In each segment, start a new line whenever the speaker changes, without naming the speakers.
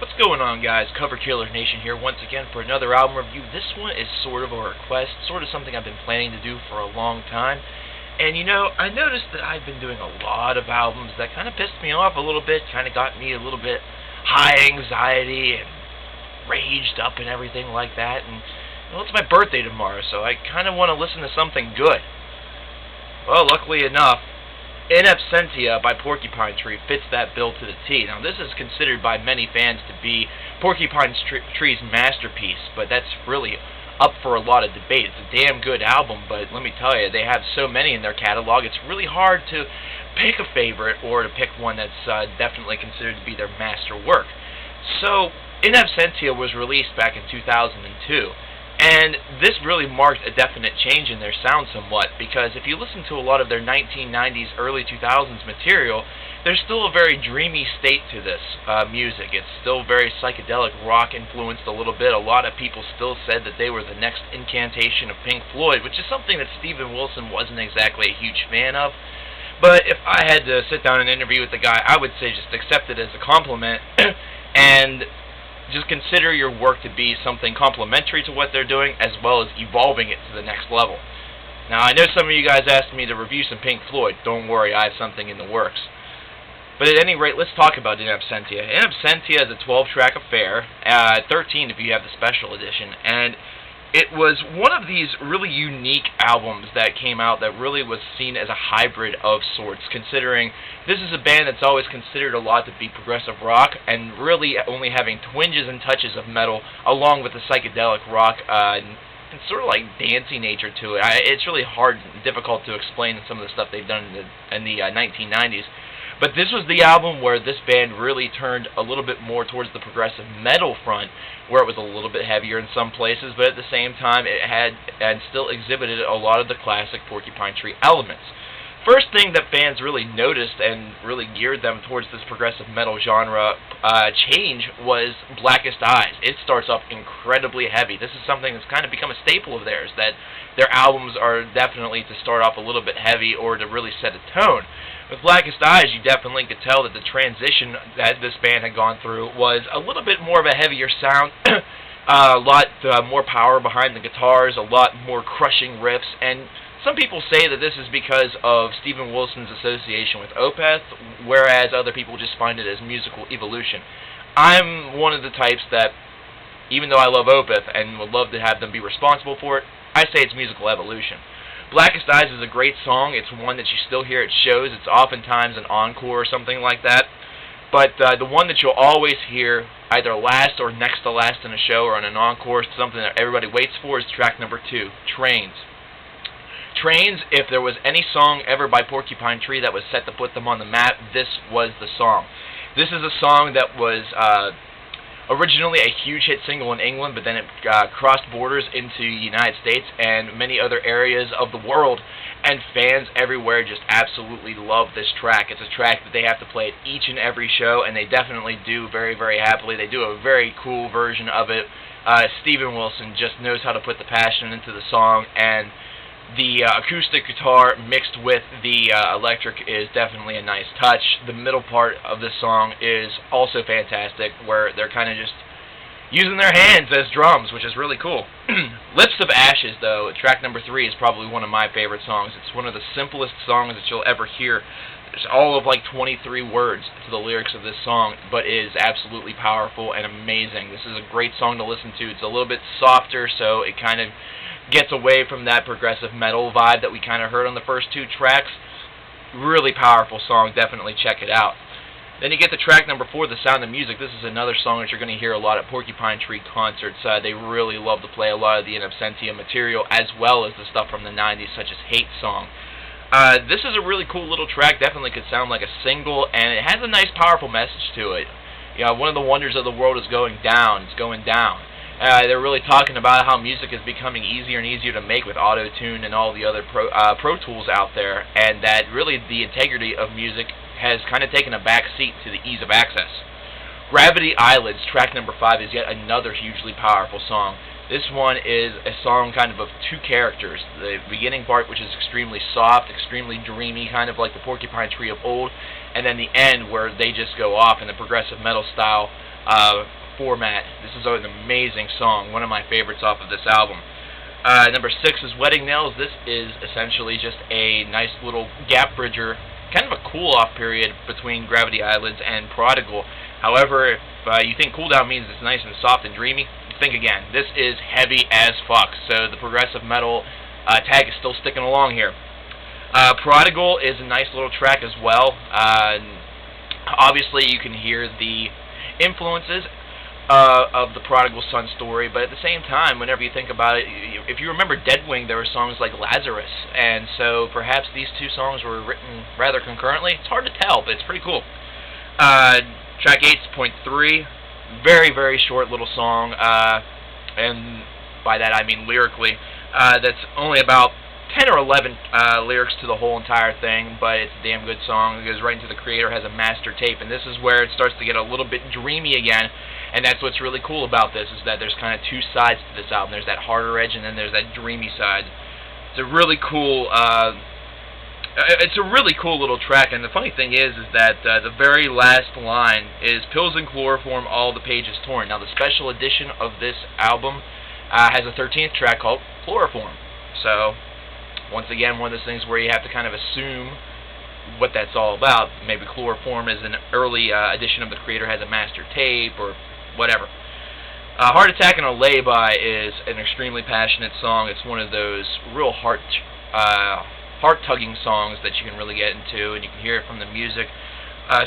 What's going on, guys? Coverkillernation here once again for another album review. This one is sort of a request, sort of something I've been planning to do for a long time. And I noticed that I've been doing a lot of albums that kind of pissed me off a little bit, kind of got me a little bit high anxiety and raged up and everything like that. And it's my birthday tomorrow, so I kind of want to listen to something good. Well, luckily enough, In Absentia by Porcupine Tree fits that bill to the T. Now, this is considered by many fans to be Porcupine Tree's masterpiece, but that's really up for a lot of debate. It's a damn good album, but let me tell you, they have so many in their catalog, it's really hard to pick a favorite or to pick one that's definitely considered to be their master work. So, In Absentia was released back in 2002. And this really marked a definite change in their sound somewhat, because if you listen to a lot of their 1990s, early 2000s material, there's still a very dreamy state to this music. It's still very psychedelic rock influenced a little bit. A lot of people still said that they were the next incantation of Pink Floyd, which is something that Steven Wilson wasn't exactly a huge fan of. But if I had to sit down and interview with the guy, I would say just accept it as a compliment and just consider your work to be something complementary to what they're doing, as well as evolving it to the next level. Now, I know some of you guys asked me to review some Pink Floyd. Don't worry, I have something in the works. But at any rate, let's talk about In Absentia. In Absentia is a 12-track affair, 13 if you have the special edition, and it was one of these really unique albums that came out that really was seen as a hybrid of sorts, considering this is a band that's always considered a lot to be progressive rock, and really only having twinges and touches of metal, along with the psychedelic rock, and sort of like dancey nature to it. It's really hard and difficult to explain some of the stuff they've done in the 1990s. But this was the album where this band really turned a little bit more towards the progressive metal front, where it was a little bit heavier in some places, but at the same time it had and still exhibited a lot of the classic Porcupine Tree elements. First thing that fans really noticed and really geared them towards this progressive metal genre change was Blackest Eyes. It starts off incredibly heavy. This is something that's kind of become a staple of theirs, that their albums are definitely to start off a little bit heavy or to really set a tone. With Blackest Eyes, you definitely could tell that the transition that this band had gone through was a little bit more of a heavier sound, a lot more power behind the guitars, a lot more crushing riffs, and some people say that this is because of Steven Wilson's association with Opeth, whereas other people just find it as musical evolution. I'm one of the types that, even though I love Opeth and would love to have them be responsible for it, I say it's musical evolution. Blackest Eyes is a great song. It's one that you still hear at shows. It's oftentimes an encore or something like that. But the one that you'll always hear, either last or next to last in a show or on an encore, something that everybody waits for, is track number 2, Trains. Trains, if there was any song ever by Porcupine Tree that was set to put them on the map, this was the song. This is a song that was originally a huge hit single in England, but then it crossed borders into the United States and many other areas of the world, and fans everywhere just absolutely love this track. It's a track that they have to play at each and every show, and they definitely do very, very happily. They do a very cool version of it. Steven Wilson just knows how to put the passion into the song, and the acoustic guitar mixed with the electric is definitely a nice touch. The middle part of this song is also fantastic, where they're kind of just using their hands as drums, which is really cool. Lips of Ashes, though, track number 3, is probably one of my favorite songs. It's one of the simplest songs that you'll ever hear. There's all of like 23 words to the lyrics of this song, but it is absolutely powerful and amazing. This is a great song to listen to. It's a little bit softer, so it kind of gets away from that progressive metal vibe that we kind of heard on the first 2 tracks. Really powerful song. Definitely check it out. Then you get to track number 4, The Sound of Music. This is another song that you're going to hear a lot at Porcupine Tree concerts. They really love to play a lot of the In Absentia material, as well as the stuff from the 90s, such as Hate Song. This is a really cool little track. Definitely could sound like a single, and it has a nice, powerful message to it. One of the wonders of the world is going down. It's going down. They're really talking about how music is becoming easier and easier to make with auto-tune and all the other pro tools out there, and that really the integrity of music has kind of taken a back seat to the ease of access. Gravity Eyelids, track number 5, is yet another hugely powerful song. This one is a song kind of 2 characters. The beginning part, which is extremely soft, extremely dreamy, kind of like the Porcupine Tree of old, and then the end where they just go off in the progressive metal style. format. This is an amazing song, one of my favorites off of this album. Number 6 is Wedding Nails. This is essentially just a nice little gap bridger, kind of a cool-off period between Gravity Islands and Prodigal. However, if you think cool down means it's nice and soft and dreamy, think again. This is heavy as fuck, so the progressive metal tag is still sticking along here. Prodigal is a nice little track as well. Obviously, you can hear the influences of the Prodigal Son story, but at the same time, whenever you think about it, if you remember Deadwing, there were songs like Lazarus, and so perhaps these two songs were written rather concurrently. It's hard to tell, but it's pretty cool. Track 8.3, very, very short little song, and by that I mean lyrically. That's only about 10 or 11 lyrics to the whole entire thing, but it's a damn good song. It goes right into The Creator Has a Master Tape, and this is where it starts to get a little bit dreamy again, and that's what's really cool about this, is that there's kind of two sides to this album. There's that harder edge, and then there's that dreamy side. It's a really cool, little track, and the funny thing is that the very last line is "Pills and chloroform, all the pages torn." Now, the special edition of this album has a 13th track called Chloroform, so once again, one of those things where you have to kind of assume what that's all about. Maybe Chloroform is an early edition of The Creator Has a Master Tape, or whatever. Heart Attack and a Lay-By is an extremely passionate song. It's one of those real heart-tugging songs that you can really get into, and you can hear it from the music.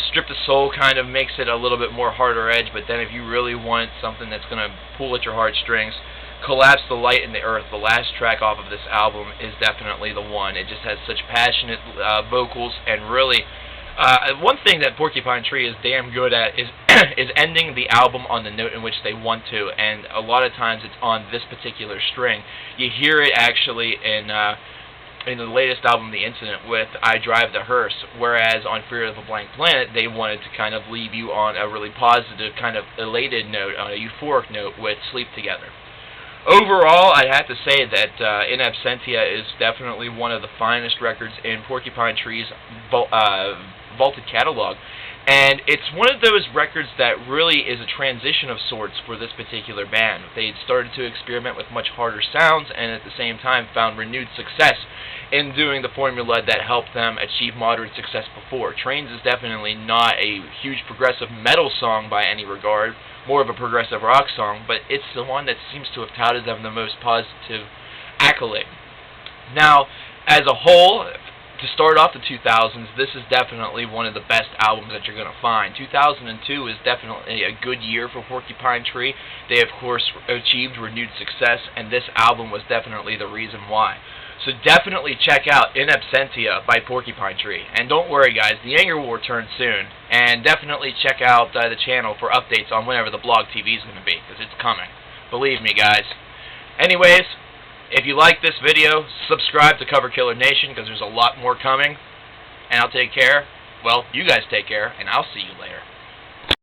Strip the Soul kind of makes it a little bit more harder edge, but then if you really want something that's going to pull at your heartstrings, Collapse the Light in the Earth, the last track off of this album, is definitely the one. It just has such passionate vocals, and really, one thing that Porcupine Tree is damn good at is is ending the album on the note in which they want to, and a lot of times it's on this particular string. You hear it actually in the latest album, The Incident, with I Drive the Hearse, whereas on Fear of a Blank Planet, they wanted to kind of leave you on a really positive, kind of elated note, on a euphoric note with Sleep Together. Overall, I have to say that In Absentia is definitely one of the finest records in Porcupine Tree's vaulted catalog. And it's one of those records that really is a transition of sorts for this particular band. They started to experiment with much harder sounds, and at the same time found renewed success in doing the formula that helped them achieve moderate success before. Trains is definitely not a huge progressive metal song by any regard, more of a progressive rock song, but it's the one that seems to have touted them the most positive accolade. Now, as a whole, to start off the 2000s, this is definitely one of the best albums that you're going to find. 2002 is definitely a good year for Porcupine Tree. They, of course, achieved renewed success, and this album was definitely the reason why. So definitely check out In Absentia by Porcupine Tree. And don't worry, guys, the anger will return soon. And definitely check out the channel for updates on whenever the blog TV is going to be, because it's coming. Believe me, guys. Anyways, if you like this video, subscribe to Cover Killer Nation, because there's a lot more coming. And I'll take care. Well, you guys take care, and I'll see you later.